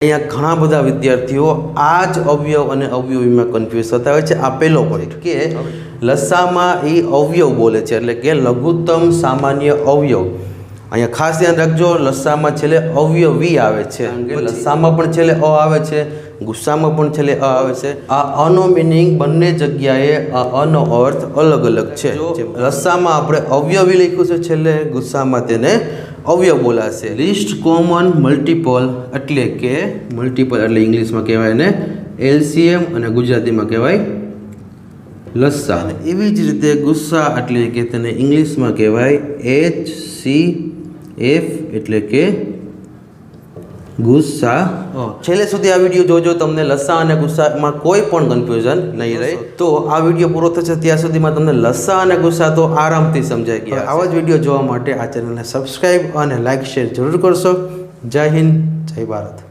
અહીંયા ઘણા બધા વિદ્યાર્થીઓ આ જ અવયવ અને અવયવીમાં કન્ફ્યુઝ થતા હોય છે. આ પહેલો પોઈન્ટ કે લસામાં એ અવયવ બોલે છે, એટલે કે લઘુત્તમ સામાન્ય અવયવ. અહીંયા ખાસ ધ્યાન રાખજો, લસામાં છેલ્લે અવયવી આવે છે, લસામાં પણ છેલ્લે અ આવે છે, ગુસ્સામાં પણ છેલ્લે અ આવે છે. આ અનો મિનિંગ બંને જગ્યાએ આ અનો અર્થ અલગ અલગ છે. લસામાં આપણે અવયવી લખ્યું છે છેલ્લે, ગુસ્સામાં તેને અવયવ બોલાશે. લીસ્ટ કોમન મલ્ટિપલ એટલે કે મલ્ટિપલ એટલે ઇંગ્લિશમાં કહેવાય ને એલસીએમ અને ગુજરાતીમાં કહેવાય લસ્સા. એવી જ રીતે ગુસ્સા એટલે કે તેને ઇંગ્લિશમાં કહેવાય HCF એટલે કે ગુસ્સા. છેલ્લે સુધી આ વિડીયો જોજો, તમને લસ્સા અને ગુસ્સામાં કોઈ પણ કન્ફ્યુઝન નહીં રહે. તો આ વિડીયો પૂરો થશે ત્યાં સુધીમાં તમને લસ્સા અને ગુસ્સા તો આરામથી સમજાઈ ગયા. આવા જ વિડીયો જોવા માટે આ ચેનલને સબસ્ક્રાઈબ અને લાઇક શેર જરૂર કરશો. જય હિન્દ, જય ભારત.